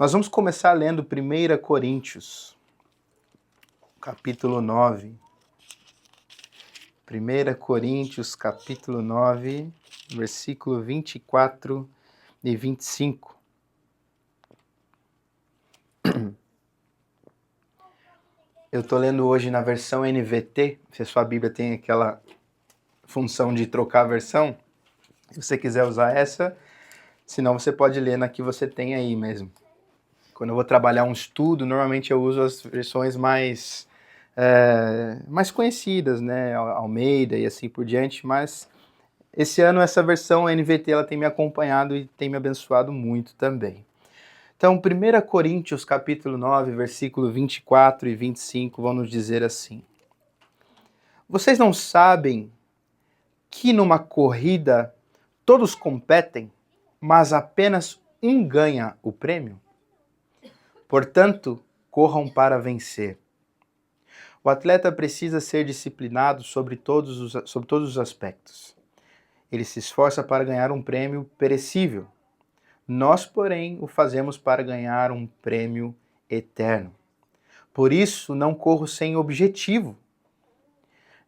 Nós vamos começar lendo 1 Coríntios, capítulo 9. 1 Coríntios, capítulo 9, versículo 24 e 25. Eu estou lendo hoje na versão NVT, se a sua Bíblia tem aquela função de trocar a versão. Se você quiser usar essa, senão você pode ler na que você tem aí mesmo. Quando eu vou trabalhar um estudo, normalmente eu uso as versões mais conhecidas, né? Almeida e assim por diante, mas esse ano essa versão NVT ela tem me acompanhado e tem me abençoado muito também. Então, 1 Coríntios capítulo 9, versículo 24 e 25 vão nos dizer assim: Vocês não sabem que numa corrida todos competem, mas apenas um ganha o prêmio? Portanto, corram para vencer. O atleta precisa ser disciplinado sobre todos os aspectos. Ele se esforça para ganhar um prêmio perecível. Nós, porém, o fazemos para ganhar um prêmio eterno. Por isso, não corro sem objetivo,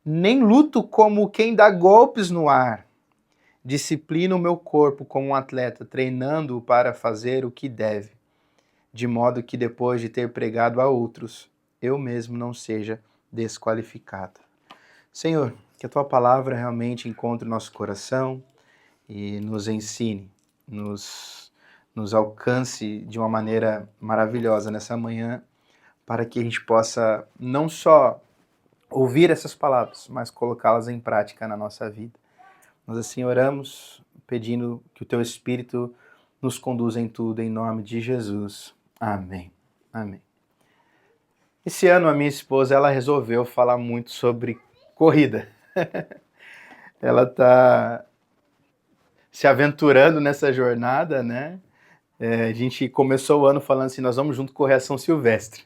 nem luto como quem dá golpes no ar. Disciplino o meu corpo como um atleta, treinando-o para fazer o que deve, de modo que depois de ter pregado a outros, eu mesmo não seja desqualificado. Senhor, que a Tua palavra realmente encontre o nosso coração e nos ensine, nos alcance de uma maneira maravilhosa nessa manhã, para que a gente possa não só ouvir essas palavras, mas colocá-las em prática na nossa vida. Nós assim oramos, pedindo que o Teu Espírito nos conduza em tudo, em nome de Jesus. Amém. Amém. Esse ano a minha esposa ela resolveu falar muito sobre corrida. Ela está se aventurando nessa jornada, né? A gente começou o ano falando assim, nós vamos junto correr a São Silvestre.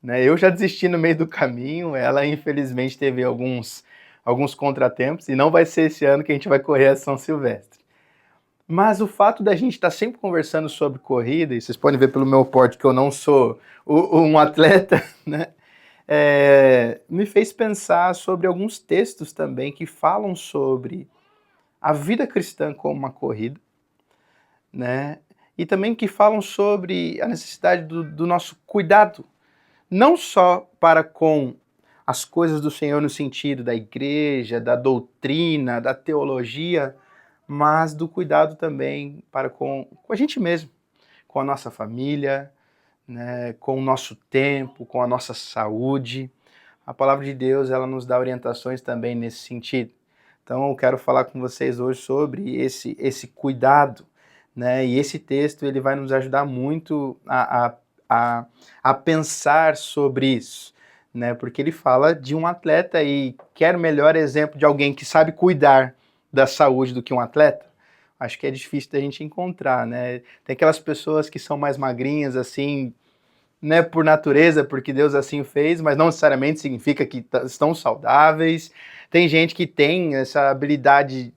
Né? Eu já desisti no meio do caminho, ela infelizmente teve alguns contratempos, e não vai ser esse ano que a gente vai correr a São Silvestre. Mas o fato da gente estar sempre conversando sobre corrida, e vocês podem ver pelo meu porte que eu não sou um atleta, né? Me fez pensar sobre alguns textos também que falam sobre a vida cristã como uma corrida, né? E também que falam sobre a necessidade do nosso cuidado, não só para com as coisas do Senhor no sentido da igreja, da doutrina, da teologia, mas do cuidado também para com a gente mesmo, com a nossa família, né, com o nosso tempo, com a nossa saúde. A palavra de Deus ela nos dá orientações também nesse sentido. Então eu quero falar com vocês hoje sobre esse cuidado, né? E esse texto ele vai nos ajudar muito a pensar sobre isso, né? Porque ele fala de um atleta e quer melhor exemplo de alguém que sabe cuidar da saúde do que um atleta? Acho que é difícil da gente encontrar, né? Tem aquelas pessoas que são mais magrinhas, assim, né, por natureza, porque Deus assim o fez, mas não necessariamente significa que estão saudáveis. Tem gente que tem essa habilidade,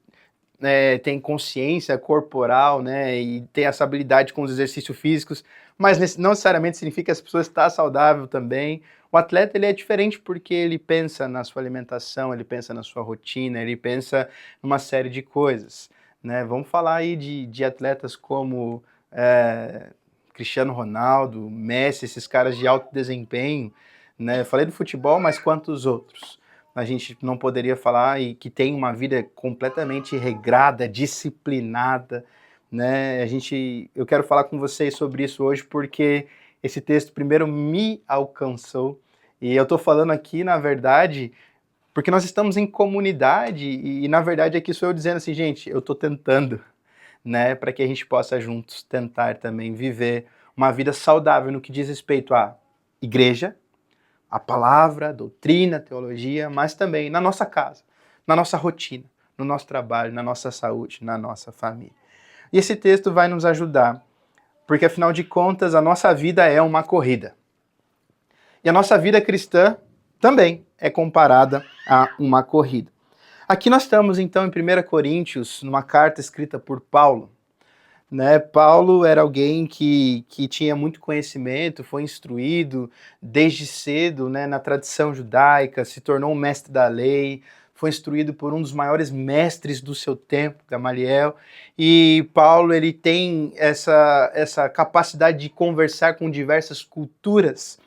tem consciência corporal, né, e tem essa habilidade com os exercícios físicos, mas não necessariamente significa que as pessoas estão saudáveis também. O atleta ele é diferente porque ele pensa na sua alimentação, ele pensa na sua rotina, ele pensa numa série de coisas, né? Vamos falar aí de atletas como Cristiano Ronaldo, Messi, esses caras de alto desempenho, né? Eu falei do futebol, mas quantos outros? A gente não poderia falar e que tem uma vida completamente regrada, disciplinada, né? Eu quero falar com vocês sobre isso hoje porque esse texto primeiro me alcançou e eu estou falando aqui, na verdade, porque nós estamos em comunidade e na verdade aqui sou eu dizendo assim, gente, eu estou tentando, né, para que a gente possa juntos tentar também viver uma vida saudável no que diz respeito à igreja, à palavra, à doutrina, à teologia, mas também na nossa casa, na nossa rotina, no nosso trabalho, na nossa saúde, na nossa família. E esse texto vai nos ajudar, porque afinal de contas a nossa vida é uma corrida. E a nossa vida cristã também é comparada a uma corrida. Aqui nós estamos então em 1 Coríntios, numa carta escrita por Paulo. né? Paulo era alguém que tinha muito conhecimento, foi instruído desde cedo, né, na tradição judaica, se tornou um mestre da lei, foi instruído por um dos maiores mestres do seu tempo, Gamaliel, e Paulo ele tem essa capacidade de conversar com diversas culturas,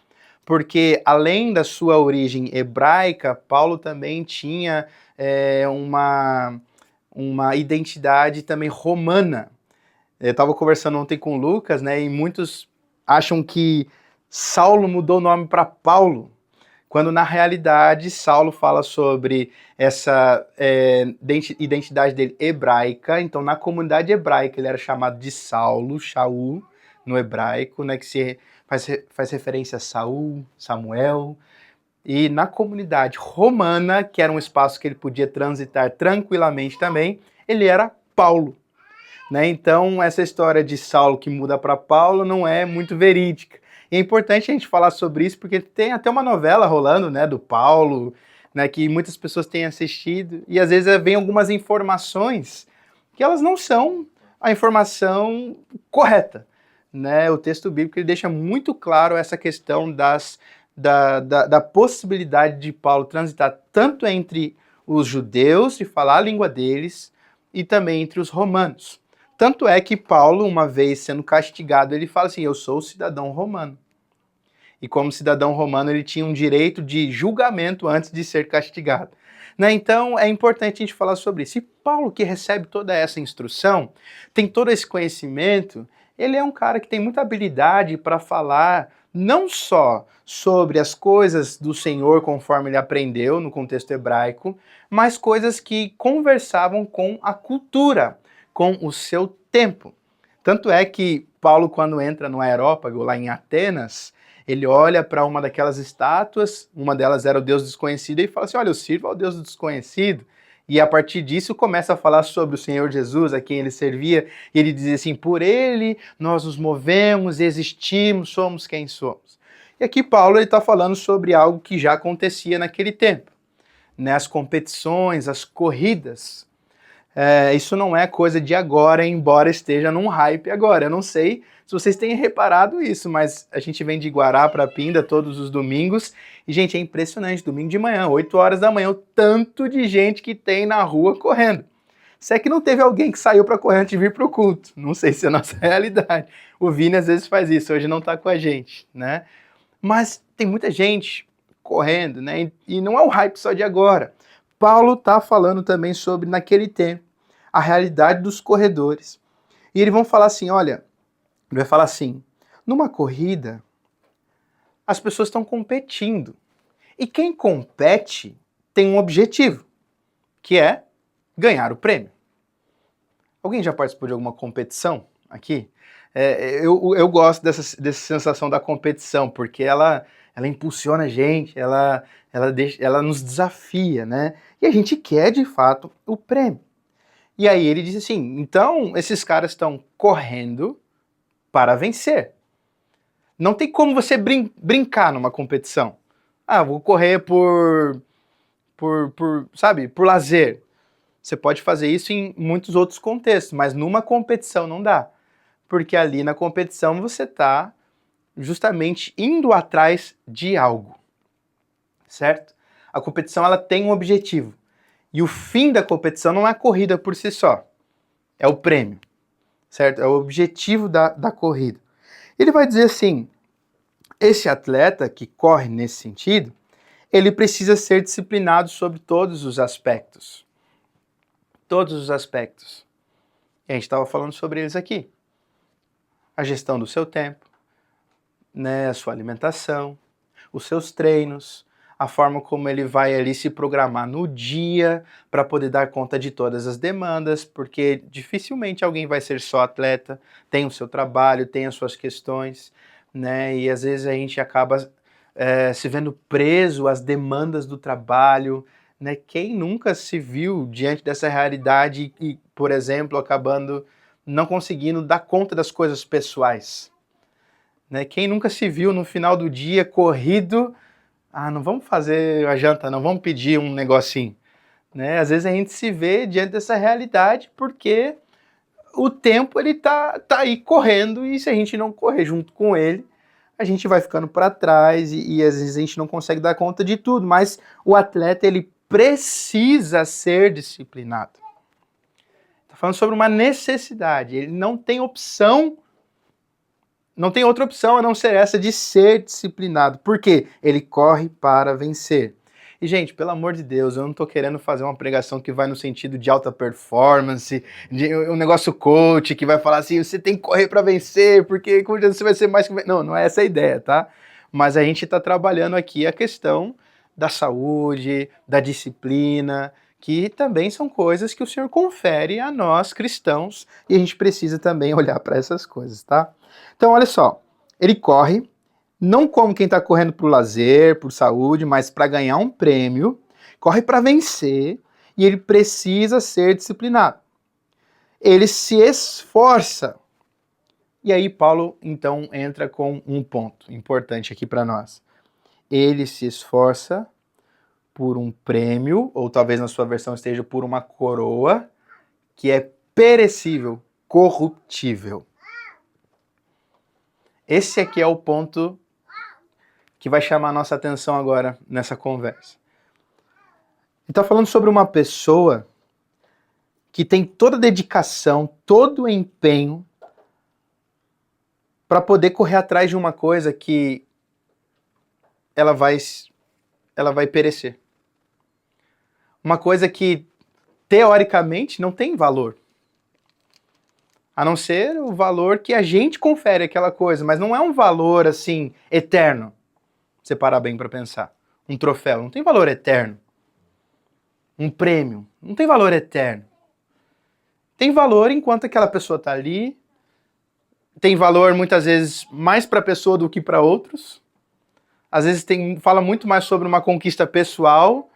porque além da sua origem hebraica, Paulo também tinha uma identidade também romana. Eu estava conversando ontem com o Lucas, né, e muitos acham que Saulo mudou o nome para Paulo, quando na realidade Saulo fala sobre essa identidade dele hebraica. Então na comunidade hebraica ele era chamado de Saulo, Shaul, no hebraico, né, que faz referência a Saul, Samuel. E na comunidade romana, que era um espaço que ele podia transitar tranquilamente também, ele era Paulo. Né? Então, essa história de Saulo que muda para Paulo não é muito verídica. E é importante a gente falar sobre isso, porque tem até uma novela rolando, né, do Paulo, né, que muitas pessoas têm assistido, e às vezes vem algumas informações que elas não são a informação correta. Né? O texto bíblico ele deixa muito claro essa questão da possibilidade de Paulo transitar tanto entre os judeus e falar a língua deles, e também entre os romanos. Tanto é que Paulo, uma vez sendo castigado, ele fala assim, eu sou cidadão romano. E como cidadão romano, ele tinha um direito de julgamento antes de ser castigado. Né? Então, é importante a gente falar sobre isso. E Paulo, que recebe toda essa instrução, tem todo esse conhecimento, ele é um cara que tem muita habilidade para falar não só sobre as coisas do Senhor conforme ele aprendeu no contexto hebraico, mas coisas que conversavam com a cultura, com o seu tempo. Tanto é que Paulo, quando entra no Areópago, lá em Atenas, ele olha para uma daquelas estátuas, uma delas era o Deus desconhecido, e fala assim, olha, eu sirvo ao Deus desconhecido. E a partir disso começa a falar sobre o Senhor Jesus, a quem ele servia, e ele diz assim, por ele nós nos movemos, existimos, somos quem somos. E aqui Paulo está falando sobre algo que já acontecia naquele tempo, né? As competições, as corridas. Isso não é coisa de agora, embora esteja num hype agora. Eu não sei se vocês têm reparado isso, mas a gente vem de Guará para Pinda todos os domingos e, gente, é impressionante, domingo de manhã, 8 horas da manhã, o tanto de gente que tem na rua correndo. Se é que não teve alguém que saiu para correr antes de vir para o culto. Não sei se é a nossa realidade. O Vini às vezes faz isso, hoje não está com a gente, né? Mas tem muita gente correndo, né? E não é um hype só de agora. Paulo está falando também sobre, naquele tempo, a realidade dos corredores. E eles vão falar assim, olha, ele vai falar assim, numa corrida, as pessoas estão competindo. E quem compete tem um objetivo, que é ganhar o prêmio. Alguém já participou de alguma competição aqui? Eu gosto dessa sensação da competição, porque ela impulsiona a gente, ela nos desafia, né? E a gente quer, de fato, o prêmio. E aí ele diz assim, então esses caras estão correndo para vencer. Não tem como você brincar numa competição. Ah, vou correr sabe, por lazer. Você pode fazer isso em muitos outros contextos, mas numa competição não dá. Porque ali na competição você está justamente indo atrás de algo, certo? A competição ela tem um objetivo. E o fim da competição não é a corrida por si só, é o prêmio, certo? É o objetivo da corrida. Ele vai dizer assim, esse atleta que corre nesse sentido, ele precisa ser disciplinado sobre todos os aspectos. Todos os aspectos. E a gente estava falando sobre eles aqui. A gestão do seu tempo, né, a sua alimentação, os seus treinos, a forma como ele vai ali se programar no dia para poder dar conta de todas as demandas, porque dificilmente alguém vai ser só atleta, tem o seu trabalho, tem as suas questões, né? E às vezes a gente acaba se vendo preso às demandas do trabalho, né? Quem nunca se viu diante dessa realidade e, por exemplo, acabando não conseguindo dar conta das coisas pessoais? Né? Quem nunca se viu no final do dia corrido, não vamos fazer a janta, não vamos pedir um negocinho. Né? Às vezes a gente se vê diante dessa realidade porque o tempo ele tá aí correndo, e se a gente não correr junto com ele, a gente vai ficando para trás e às vezes a gente não consegue dar conta de tudo, mas o atleta ele precisa ser disciplinado. Está falando sobre uma necessidade, ele não tem opção, não tem outra opção a não ser essa de ser disciplinado. Por quê? Ele corre para vencer. E, gente, pelo amor de Deus, eu não tô querendo fazer uma pregação que vai no sentido de alta performance, de um negócio coach, que vai falar assim, você tem que correr para vencer, porque com Jesus você vai ser mais que... Não, não é essa a ideia, tá? Mas a gente tá trabalhando aqui a questão da saúde, da disciplina, que também são coisas que o Senhor confere a nós cristãos, e a gente precisa também olhar para essas coisas, tá? Então, olha só, ele corre, não como quem está correndo por lazer, por saúde, mas para ganhar um prêmio, corre para vencer, e ele precisa ser disciplinado. Ele se esforça. E aí Paulo, então, entra com um ponto importante aqui para nós. Ele se esforça por um prêmio, ou talvez na sua versão esteja por uma coroa, que é perecível, corruptível. Esse aqui é o ponto que vai chamar a nossa atenção agora nessa conversa. Ele está falando sobre uma pessoa que tem toda a dedicação, todo o empenho para poder correr atrás de uma coisa que ela vai perecer. Uma coisa que, teoricamente, não tem valor. A não ser o valor que a gente confere àquela coisa, mas não é um valor, assim, eterno. Você parar bem para pensar. Um troféu não tem valor eterno. Um prêmio não tem valor eterno. Tem valor enquanto aquela pessoa está ali. Tem valor muitas vezes mais para a pessoa do que para outros. Às vezes fala muito mais sobre uma conquista pessoal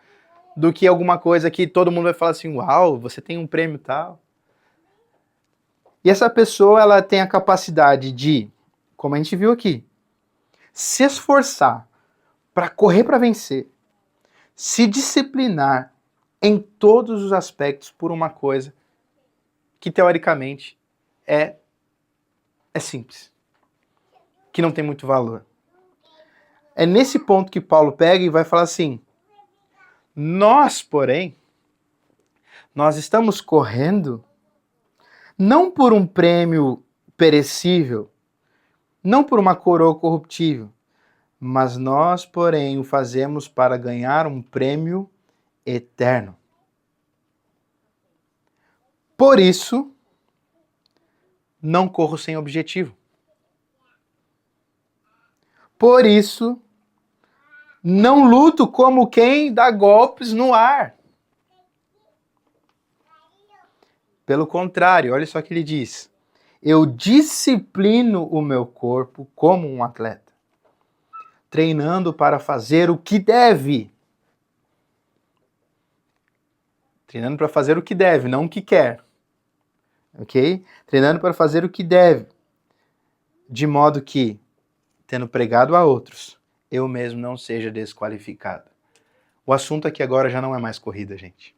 do que alguma coisa que todo mundo vai falar assim, uau, você tem um prêmio tal. E essa pessoa ela tem a capacidade de, como a gente viu aqui, se esforçar para correr para vencer, se disciplinar em todos os aspectos por uma coisa que teoricamente é simples, que não tem muito valor. É nesse ponto que Paulo pega e vai falar assim, nós, porém, nós estamos correndo não por um prêmio perecível, não por uma coroa corruptível, mas nós, porém, o fazemos para ganhar um prêmio eterno. Por isso, não corro sem objetivo. Por isso, não luto como quem dá golpes no ar. Pelo contrário, olha só o que ele diz. Eu disciplino o meu corpo como um atleta, treinando para fazer o que deve. Treinando para fazer o que deve, não o que quer. Ok? Treinando para fazer o que deve. De modo que, tendo pregado a outros, eu mesmo não seja desqualificado. O assunto aqui agora já não é mais corrida, gente.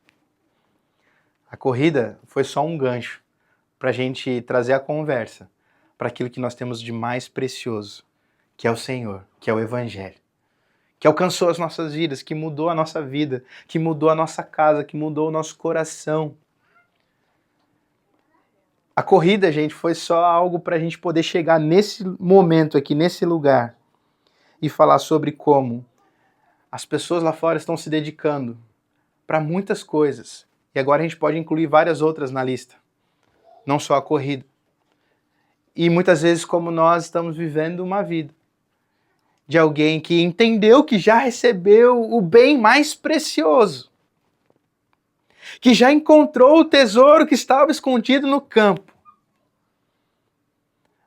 A corrida foi só um gancho para a gente trazer a conversa para aquilo que nós temos de mais precioso, que é o Senhor, que é o Evangelho, que alcançou as nossas vidas, que mudou a nossa vida, que mudou a nossa casa, que mudou o nosso coração. A corrida, gente, foi só algo para a gente poder chegar nesse momento aqui, nesse lugar, e falar sobre como as pessoas lá fora estão se dedicando para muitas coisas. E agora a gente pode incluir várias outras na lista, não só a corrida. E muitas vezes como nós estamos vivendo uma vida de alguém que entendeu que já recebeu o bem mais precioso, que já encontrou o tesouro que estava escondido no campo,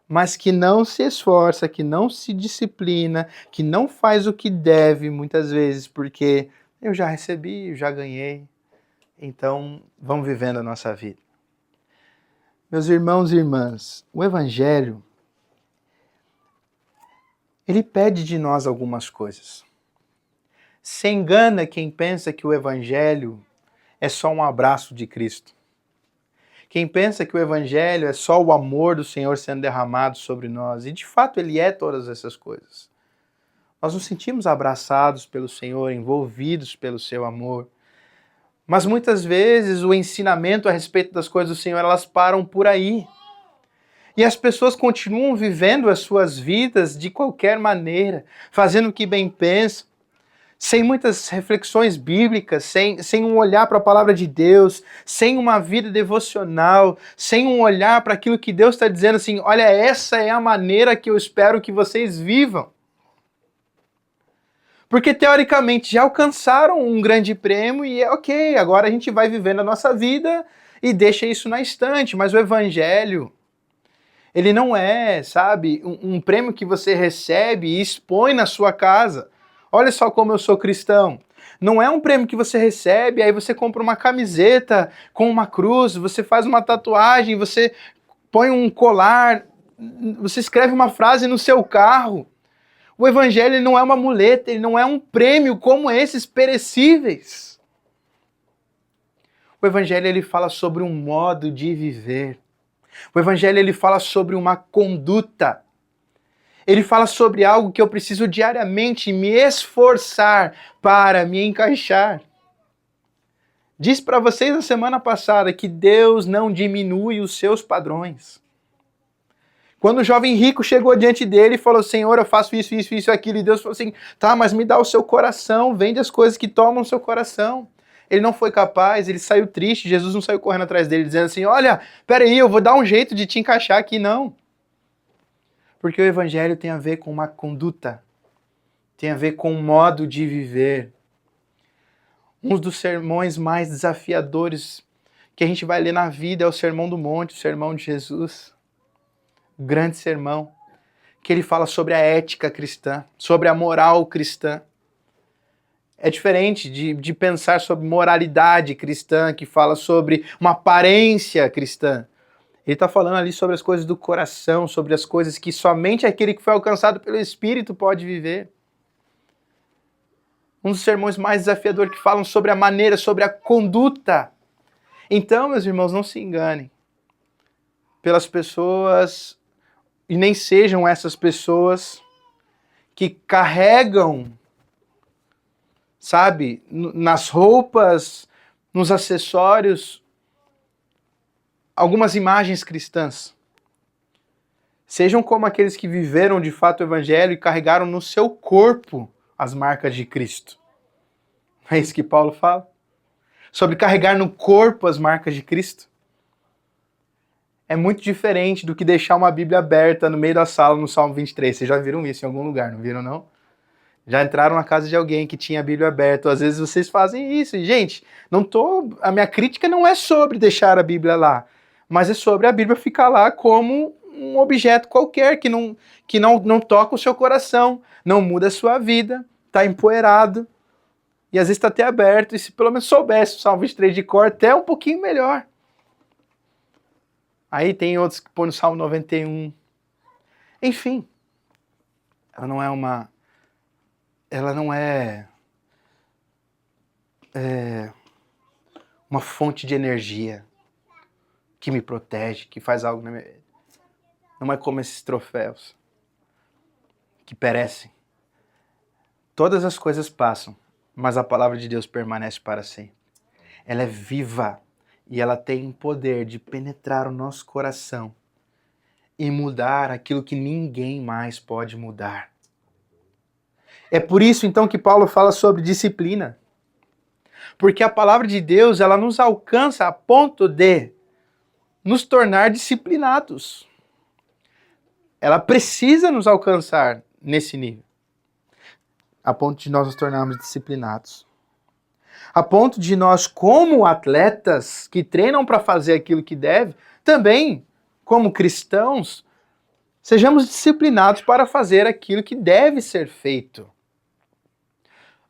mas que não se esforça, que não se disciplina, que não faz o que deve muitas vezes, porque eu já recebi, eu já ganhei, então vamos vivendo a nossa vida. Meus irmãos e irmãs, o Evangelho, ele pede de nós algumas coisas. Se engana quem pensa que o Evangelho é só um abraço de Cristo. Quem pensa que o Evangelho é só o amor do Senhor sendo derramado sobre nós, e de fato Ele é todas essas coisas. Nós nos sentimos abraçados pelo Senhor, envolvidos pelo seu amor. Mas muitas vezes o ensinamento a respeito das coisas do Senhor, elas param por aí. E as pessoas continuam vivendo as suas vidas de qualquer maneira, fazendo o que bem pensam, sem muitas reflexões bíblicas, sem um olhar para a palavra de Deus, sem uma vida devocional, sem um olhar para aquilo que Deus está dizendo assim, olha, essa é a maneira que eu espero que vocês vivam. Porque teoricamente já alcançaram um grande prêmio e é ok, agora a gente vai vivendo a nossa vida e deixa isso na estante, mas o Evangelho, ele não é, sabe, um prêmio que você recebe e expõe na sua casa. Olha só como eu sou cristão. Não é um prêmio que você recebe, aí você compra uma camiseta com uma cruz, você faz uma tatuagem, você põe um colar, você escreve uma frase no seu carro. O Evangelho ele não é uma muleta, ele não é um prêmio como esses perecíveis. O Evangelho ele fala sobre um modo de viver. O Evangelho ele fala sobre uma conduta. Ele fala sobre algo que eu preciso diariamente me esforçar para me encaixar. Disse para vocês na semana passada que Deus não diminui os seus padrões. Quando o jovem rico chegou diante dele e falou, Senhor, eu faço isso, isso, isso, aquilo, e Deus falou assim, tá, mas me dá o seu coração, vende as coisas que tomam o seu coração. Ele não foi capaz, ele saiu triste, Jesus não saiu correndo atrás dele, dizendo assim, olha, peraí, eu vou dar um jeito de te encaixar aqui, não. Porque o Evangelho tem a ver com uma conduta, tem a ver com um modo de viver. Um dos sermões mais desafiadores que a gente vai ler na vida é o Sermão do Monte, o Sermão de Jesus. O grande sermão, que ele fala sobre a ética cristã, sobre a moral cristã. É diferente de pensar sobre moralidade cristã, que fala sobre uma aparência cristã. Ele está falando ali sobre as coisas do coração, sobre as coisas que somente aquele que foi alcançado pelo Espírito pode viver. Um dos sermões mais desafiadores que falam sobre a maneira, sobre a conduta. Então, meus irmãos, não se enganem pelas pessoas, e nem sejam essas pessoas que carregam, sabe, nas roupas, nos acessórios, algumas imagens cristãs. Sejam como aqueles que viveram de fato o Evangelho e carregaram no seu corpo as marcas de Cristo. É isso que Paulo fala? Sobre carregar no corpo as marcas de Cristo. É muito diferente do que deixar uma Bíblia aberta no meio da sala no Salmo 23. Vocês já viram isso em algum lugar, não viram não? Já entraram na casa de alguém que tinha a Bíblia aberta. Às vezes vocês fazem isso. E, gente, a minha crítica não é sobre deixar a Bíblia lá, mas é sobre a Bíblia ficar lá como um objeto qualquer que não toca o seu coração, não muda a sua vida, está empoeirado, e às vezes está até aberto, e se pelo menos soubesse o Salmo 23 de cor, até um pouquinho melhor. Aí tem outros que põem no Salmo 91. Enfim, ela não é uma fonte de energia que me protege, que faz algo na minha vida. Não é como esses troféus que perecem. Todas as coisas passam, mas a palavra de Deus permanece para sempre. Ela é viva e ela tem o poder de penetrar o nosso coração e mudar aquilo que ninguém mais pode mudar. É por isso então que Paulo fala sobre disciplina. Porque a palavra de Deus, ela nos alcança a ponto de nos tornar disciplinados. Ela precisa nos alcançar nesse nível. A ponto de nós nos tornarmos disciplinados. A ponto de nós, como atletas que treinam para fazer aquilo que deve, também, como cristãos, sejamos disciplinados para fazer aquilo que deve ser feito.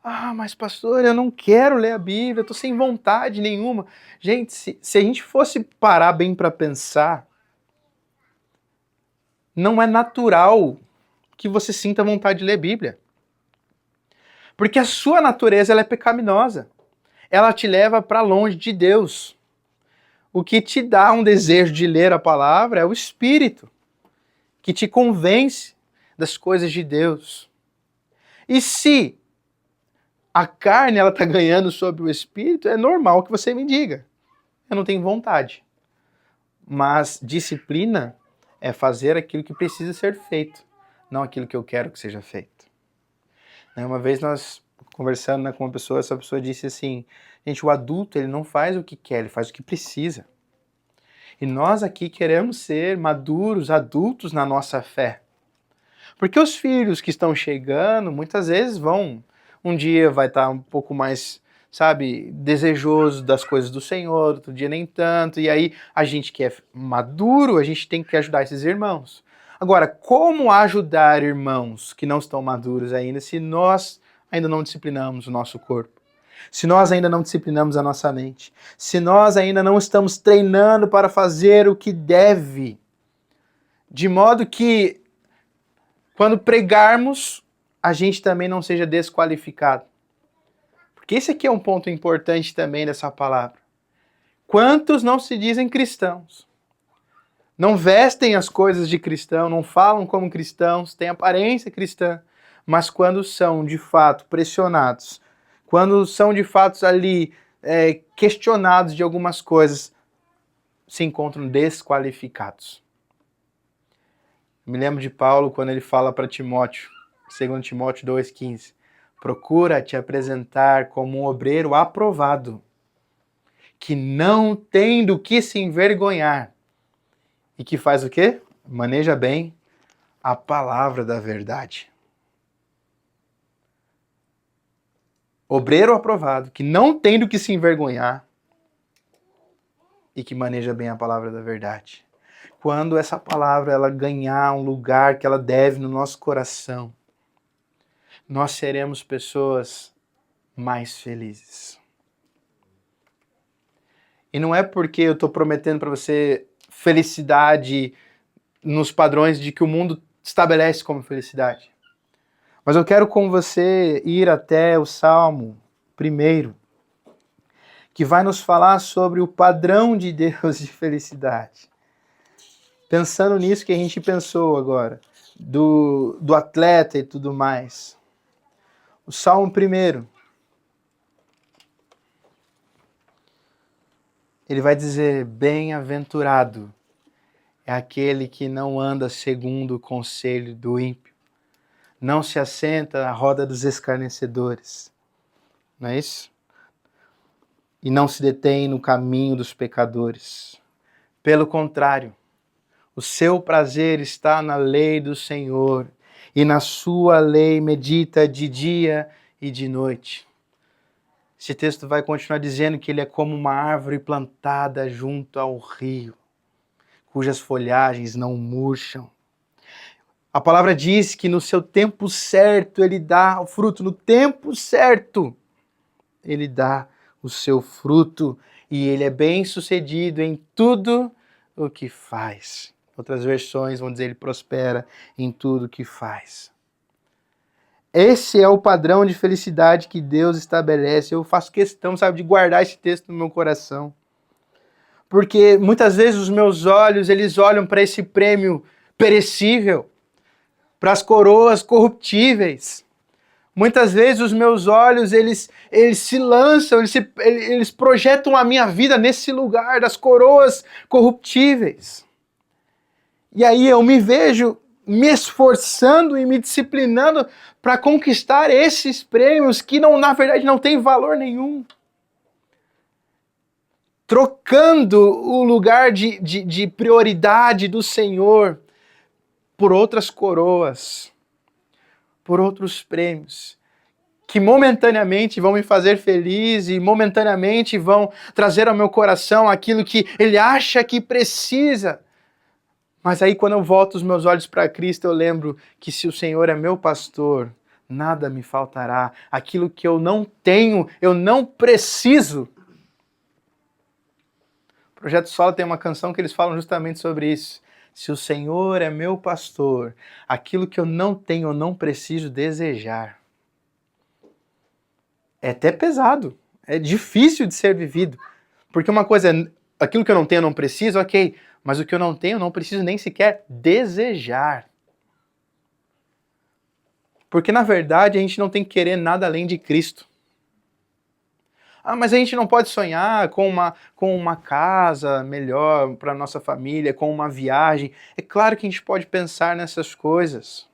Ah, mas pastor, eu não quero ler a Bíblia, eu estou sem vontade nenhuma. Gente, se a gente fosse parar bem para pensar, não é natural que você sinta vontade de ler a Bíblia. Porque a sua natureza ela é pecaminosa. Ela te leva para longe de Deus. O que te dá um desejo de ler a palavra é o Espírito, que te convence das coisas de Deus. E se a carne está ganhando sobre o Espírito, é normal que você me diga. Eu não tenho vontade. Mas disciplina é fazer aquilo que precisa ser feito, não aquilo que eu quero que seja feito. Uma vez nós conversando com uma pessoa, essa pessoa disse assim, gente, o adulto ele não faz o que quer, ele faz o que precisa. E nós aqui queremos ser maduros, adultos na nossa fé. Porque os filhos que estão chegando, muitas vezes um dia vai estar um pouco mais, desejoso das coisas do Senhor, outro dia nem tanto, e aí a gente que é maduro, a gente tem que ajudar esses irmãos. Agora, como ajudar irmãos que não estão maduros ainda, se nós ainda não disciplinamos o nosso corpo? Se nós ainda não disciplinamos a nossa mente? Se nós ainda não estamos treinando para fazer o que deve? De modo que, quando pregarmos, a gente também não seja desqualificado. Porque esse aqui é um ponto importante também dessa palavra. Quantos não se dizem cristãos? Não vestem as coisas de cristão, não falam como cristãos, têm aparência cristã, mas quando são de fato pressionados, quando são de fato ali questionados de algumas coisas, se encontram desqualificados. Me lembro de Paulo quando ele fala para Timóteo, 2 Timóteo 2,15, procura te apresentar como um obreiro aprovado, que não tem do que se envergonhar e que faz o quê? Maneja bem a palavra da verdade. Obreiro aprovado, que não tem do que se envergonhar e que maneja bem a palavra da verdade. Quando essa palavra ela ganhar um lugar que ela deve no nosso coração, nós seremos pessoas mais felizes. E não é porque eu estou prometendo para você felicidade nos padrões de que o mundo estabelece como felicidade. Mas eu quero com você ir até o Salmo 1, que vai nos falar sobre o padrão de Deus de felicidade. Pensando nisso que a gente pensou agora, do atleta e tudo mais. O Salmo 1, ele vai dizer, bem-aventurado é aquele que não anda segundo o conselho do ímpio, não se assenta na roda dos escarnecedores, não é isso? E não se detém no caminho dos pecadores. Pelo contrário, o seu prazer está na lei do Senhor, e na sua lei medita de dia e de noite. Esse texto vai continuar dizendo que ele é como uma árvore plantada junto ao rio, cujas folhagens não murcham. A palavra diz que no seu tempo certo ele dá o fruto, no tempo certo ele dá o seu fruto e ele é bem-sucedido em tudo o que faz. Outras versões vão dizer ele prospera em tudo o que faz. Esse é o padrão de felicidade que Deus estabelece. Eu faço questão, de guardar esse texto no meu coração. Porque muitas vezes os meus olhos, eles olham para esse prêmio perecível, para as coroas corruptíveis. Muitas vezes os meus olhos, eles se lançam, eles projetam a minha vida nesse lugar das coroas corruptíveis. E aí eu me vejo me esforçando e me disciplinando para conquistar esses prêmios que na verdade não têm valor nenhum. Trocando o lugar de prioridade do Senhor por outras coroas, por outros prêmios, que momentaneamente vão me fazer feliz e momentaneamente vão trazer ao meu coração aquilo que Ele acha que precisa. Mas aí quando eu volto os meus olhos para Cristo, eu lembro que se o Senhor é meu pastor, nada me faltará. Aquilo que eu não tenho, eu não preciso. O Projeto Sola tem uma canção que eles falam justamente sobre isso. Se o Senhor é meu pastor, aquilo que eu não tenho, eu não preciso desejar. É até pesado, é difícil de ser vivido. Porque uma coisa é aquilo que eu não tenho eu não preciso, ok. Mas o que eu não tenho eu não preciso nem sequer desejar. Porque na verdade a gente não tem que querer nada além de Cristo. Ah, mas a gente não pode sonhar com uma casa melhor para nossa família, com uma viagem. É claro que a gente pode pensar nessas coisas.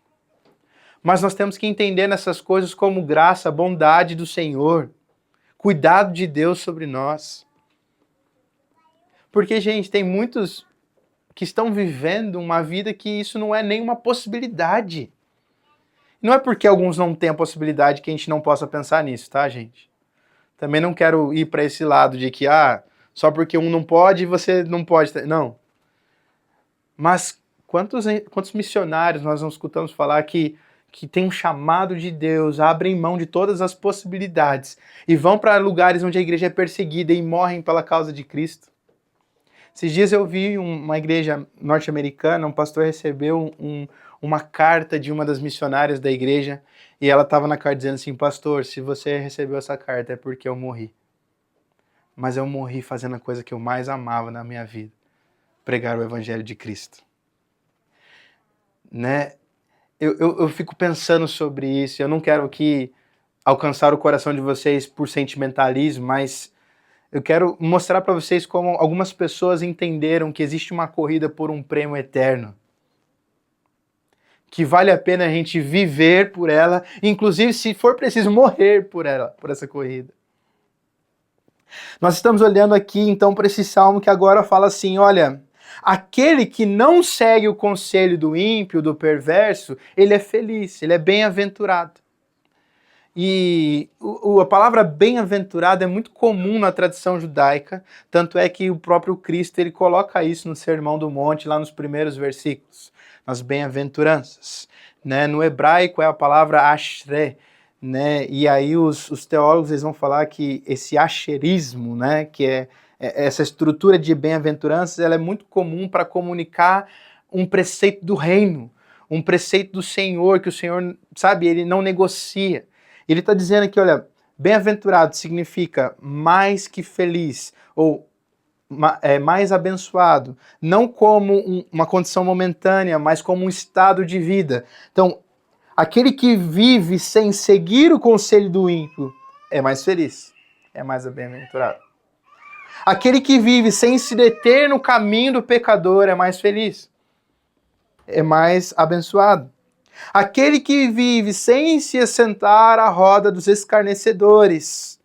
Mas nós temos que entender nessas coisas como graça, bondade do Senhor, cuidado de Deus sobre nós. Porque, gente, tem muitos que estão vivendo uma vida que isso não é nem uma possibilidade. Não é porque alguns não têm a possibilidade que a gente não possa pensar nisso, tá, gente? Também não quero ir para esse lado de que, só porque um não pode, você não pode. Não. Mas quantos missionários nós não escutamos falar que tem um chamado de Deus, abrem mão de todas as possibilidades e vão para lugares onde a igreja é perseguida e morrem pela causa de Cristo? Esses dias eu vi uma igreja norte-americana, um pastor recebeu uma carta de uma das missionárias da igreja e ela estava na carta dizendo assim: pastor, se você recebeu essa carta é porque eu morri. Mas eu morri fazendo a coisa que eu mais amava na minha vida: pregar o evangelho de Cristo. Né? Eu fico pensando sobre isso. Eu não quero aqui alcançar o coração de vocês por sentimentalismo, mas eu quero mostrar para vocês como algumas pessoas entenderam que existe uma corrida por um prêmio eterno. Que vale a pena a gente viver por ela, inclusive se for preciso morrer por ela, por essa corrida. Nós estamos olhando aqui então para esse salmo que agora fala assim: olha, aquele que não segue o conselho do ímpio, do perverso, ele é feliz, ele é bem-aventurado. E a palavra bem-aventurado é muito comum na tradição judaica, tanto é que o próprio Cristo ele coloca isso no Sermão do Monte, lá nos primeiros versículos, nas bem-aventuranças. Né? No hebraico é a palavra ashrei, né? E aí os teólogos eles vão falar que esse asherismo, né? Que é essa estrutura de bem-aventuranças, ela é muito comum para comunicar um preceito do reino, um preceito do Senhor, que o Senhor, sabe, ele não negocia. Ele está dizendo aqui, olha, bem-aventurado significa mais que feliz, ou mais abençoado, não como uma condição momentânea, mas como um estado de vida. Então, aquele que vive sem seguir o conselho do ímpio é mais feliz, é mais bem-aventurado. Aquele que vive sem se deter no caminho do pecador é mais feliz, é mais abençoado. Aquele que vive sem se assentar à roda dos escarnecedores,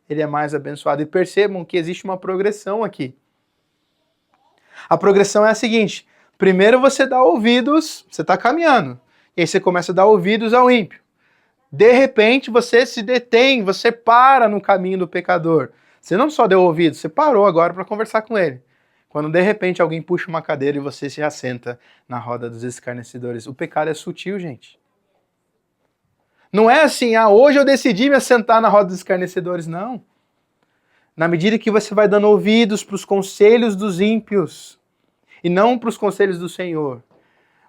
ele é mais abençoado. E percebam que existe uma progressão aqui. A progressão é a seguinte: primeiro você dá ouvidos, você está caminhando, e aí você começa a dar ouvidos ao ímpio. De repente você se detém, você para no caminho do pecador. Você não só deu ouvidos, você parou agora para conversar com ele. Quando de repente alguém puxa uma cadeira e você se assenta na roda dos escarnecedores. O pecado é sutil, gente. Não é assim, hoje eu decidi me assentar na roda dos escarnecedores, não. Na medida que você vai dando ouvidos para os conselhos dos ímpios e não para os conselhos do Senhor,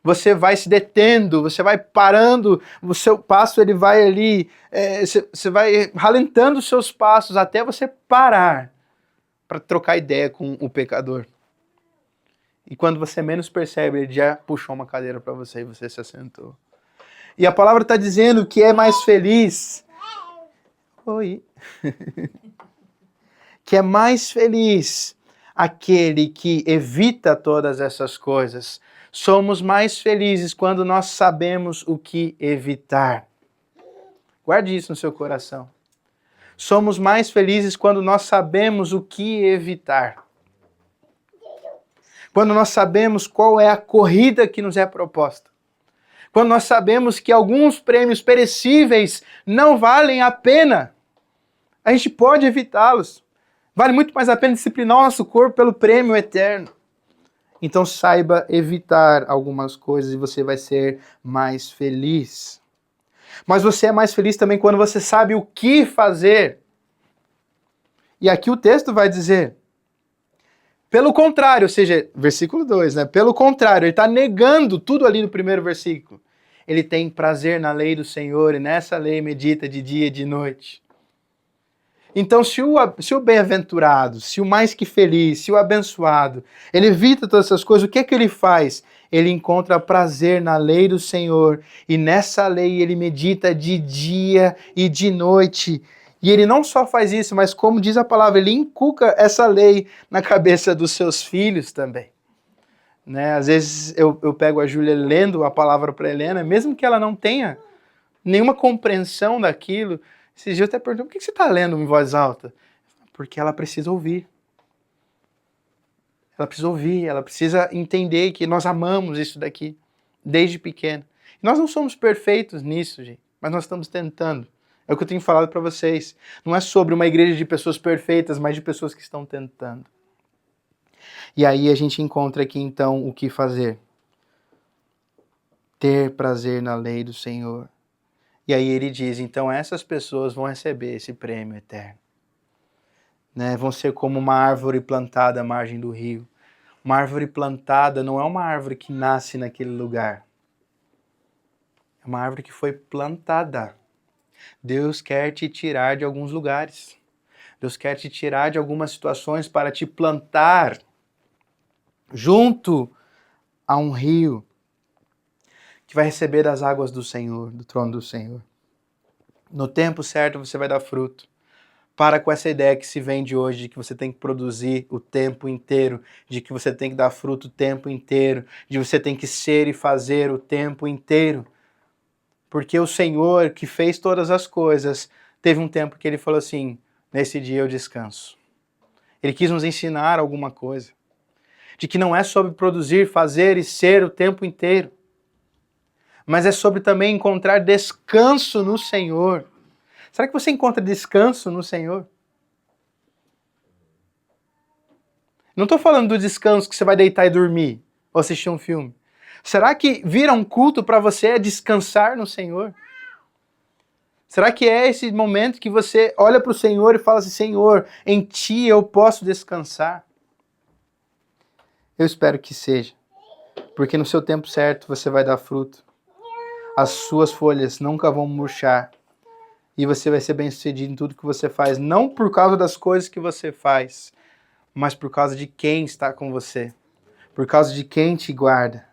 você vai se detendo, você vai parando, o seu passo ele vai ali, você vai ralentando os seus passos até você parar para trocar ideia com o pecador. E quando você menos percebe, ele já puxou uma cadeira para você e você se assentou. E a palavra está dizendo que é mais feliz. Oi. Que é mais feliz aquele que evita todas essas coisas. Somos mais felizes quando nós sabemos o que evitar. Guarde isso no seu coração. Somos mais felizes quando nós sabemos o que evitar. Quando nós sabemos qual é a corrida que nos é proposta. Quando nós sabemos que alguns prêmios perecíveis não valem a pena. A gente pode evitá-los. Vale muito mais a pena disciplinar o nosso corpo pelo prêmio eterno. Então saiba evitar algumas coisas e você vai ser mais feliz. Mas você é mais feliz também quando você sabe o que fazer. E aqui o texto vai dizer: pelo contrário, ou seja, versículo 2, né? Pelo contrário, ele está negando tudo ali no primeiro versículo. Ele tem prazer na lei do Senhor e nessa lei medita de dia e de noite. Então, se o bem-aventurado, se o mais que feliz, se o abençoado, ele evita todas essas coisas, o que é que ele faz? Ele encontra prazer na lei do Senhor, e nessa lei ele medita de dia e de noite. E ele não só faz isso, mas como diz a palavra, ele inculca essa lei na cabeça dos seus filhos também. Né? Às vezes eu pego a Júlia lendo a palavra para Helena, mesmo que ela não tenha nenhuma compreensão daquilo. Esses dias eu até perguntei, por que você está lendo em voz alta? Porque ela precisa ouvir. Ela precisa ouvir, ela precisa entender que nós amamos isso daqui, desde pequeno. Nós não somos perfeitos nisso, gente, mas nós estamos tentando. É o que eu tenho falado para vocês. Não é sobre uma igreja de pessoas perfeitas, mas de pessoas que estão tentando. E aí a gente encontra aqui, então, o que fazer. Ter prazer na lei do Senhor. E aí ele diz, então essas pessoas vão receber esse prêmio eterno. Né? Vão ser como uma árvore plantada à margem do rio. Uma árvore plantada não é uma árvore que nasce naquele lugar. É uma árvore que foi plantada. Deus quer te tirar de alguns lugares. Deus quer te tirar de algumas situações para te plantar junto a um rio que vai receber das águas do Senhor, do trono do Senhor. No tempo certo você vai dar fruto. Para com essa ideia que se vende hoje de que você tem que produzir o tempo inteiro, de que você tem que dar fruto o tempo inteiro, de você tem que ser e fazer o tempo inteiro. Porque o Senhor, que fez todas as coisas, teve um tempo que ele falou assim, nesse dia eu descanso. Ele quis nos ensinar alguma coisa. De que não é sobre produzir, fazer e ser o tempo inteiro. Mas é sobre também encontrar descanso no Senhor. Será que você encontra descanso no Senhor? Não estou falando do descanso que você vai deitar e dormir, ou assistir um filme. Será que vir a um culto para você é descansar no Senhor? Será que é esse momento que você olha para o Senhor e fala assim, Senhor, em Ti eu posso descansar? Eu espero que seja, porque no seu tempo certo você vai dar fruto. As suas folhas nunca vão murchar. E você vai ser bem-sucedido em tudo que você faz, não por causa das coisas que você faz, mas por causa de quem está com você, por causa de quem te guarda,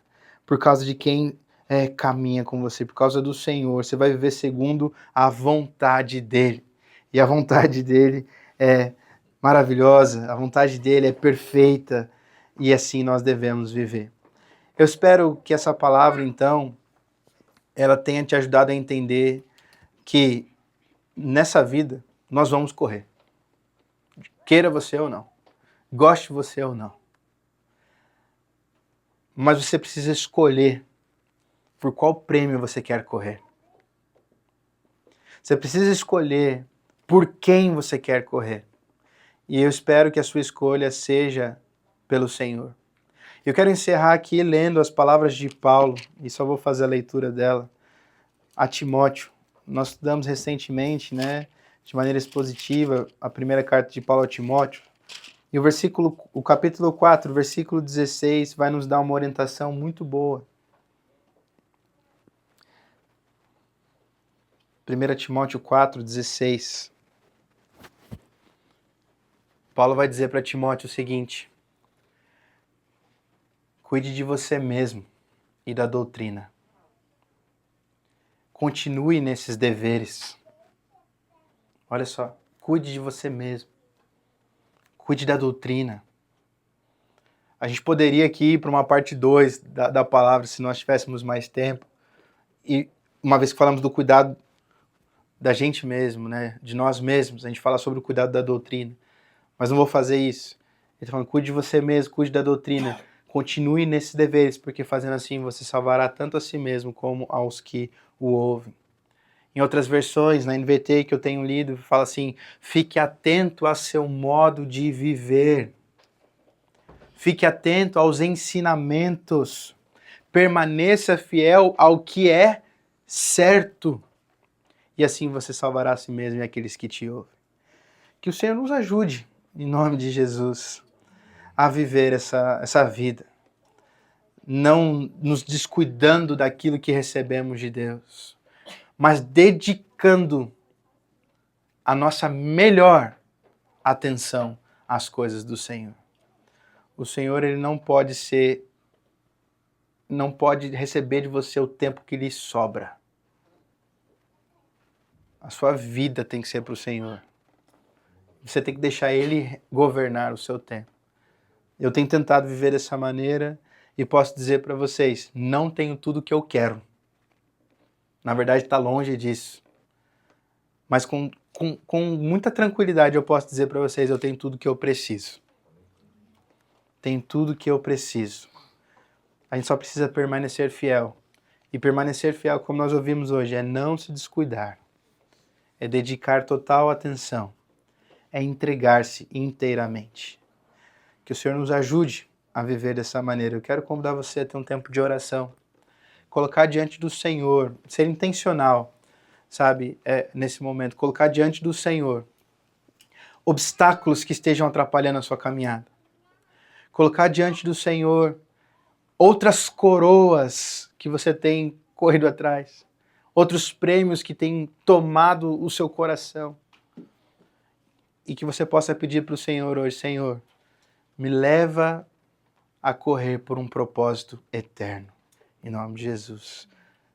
por causa de quem caminha com você, por causa do Senhor. Você vai viver segundo a vontade dEle. E a vontade dEle é maravilhosa, a vontade dEle é perfeita, e assim nós devemos viver. Eu espero que essa palavra, então, ela tenha te ajudado a entender que nessa vida, nós vamos correr. Queira você ou não. Goste você ou não. Mas você precisa escolher por qual prêmio você quer correr. Você precisa escolher por quem você quer correr. E eu espero que a sua escolha seja pelo Senhor. Eu quero encerrar aqui lendo as palavras de Paulo, e só vou fazer a leitura dela, a Timóteo. Nós estudamos recentemente, né, de maneira expositiva, a primeira carta de Paulo a Timóteo. E o capítulo 4, versículo 16, vai nos dar uma orientação muito boa. 1 Timóteo 4, 16. Paulo vai dizer para Timóteo o seguinte: cuide de você mesmo e da doutrina. Continue nesses deveres. Olha só, cuide de você mesmo. Cuide da doutrina. A gente poderia aqui ir para uma parte 2 da palavra, se nós tivéssemos mais tempo. E uma vez que falamos do cuidado da gente mesmo, né, de nós mesmos, a gente fala sobre o cuidado da doutrina. Mas não vou fazer isso. Ele está falando, cuide de você mesmo, cuide da doutrina. Continue nesses deveres, porque fazendo assim você salvará tanto a si mesmo como aos que o ouvem. Em outras versões, na NVT que eu tenho lido, fala assim, fique atento a seu modo de viver. Fique atento aos ensinamentos. Permaneça fiel ao que é certo. E assim você salvará a si mesmo e aqueles que te ouvem. Que o Senhor nos ajude, em nome de Jesus, a viver essa vida. Não nos descuidando daquilo que recebemos de Deus, mas dedicando a nossa melhor atenção às coisas do Senhor. O Senhor, ele não pode receber de você o tempo que lhe sobra. A sua vida tem que ser para o Senhor. Você tem que deixar Ele governar o seu tempo. Eu tenho tentado viver dessa maneira e posso dizer para vocês, não tenho tudo o que eu quero. Na verdade, está longe disso. Mas com muita tranquilidade eu posso dizer para vocês, eu tenho tudo o que eu preciso. Tenho tudo o que eu preciso. A gente só precisa permanecer fiel. E permanecer fiel, como nós ouvimos hoje, é não se descuidar. É dedicar total atenção. É entregar-se inteiramente. Que o Senhor nos ajude a viver dessa maneira. Eu quero convidar você a ter um tempo de oração. Colocar diante do Senhor, ser intencional, sabe, nesse momento. Colocar diante do Senhor obstáculos que estejam atrapalhando a sua caminhada. Colocar diante do Senhor outras coroas que você tem corrido atrás. Outros prêmios que têm tomado o seu coração. E que você possa pedir para o Senhor hoje, Senhor, me leva a correr por um propósito eterno. Em nome de Jesus.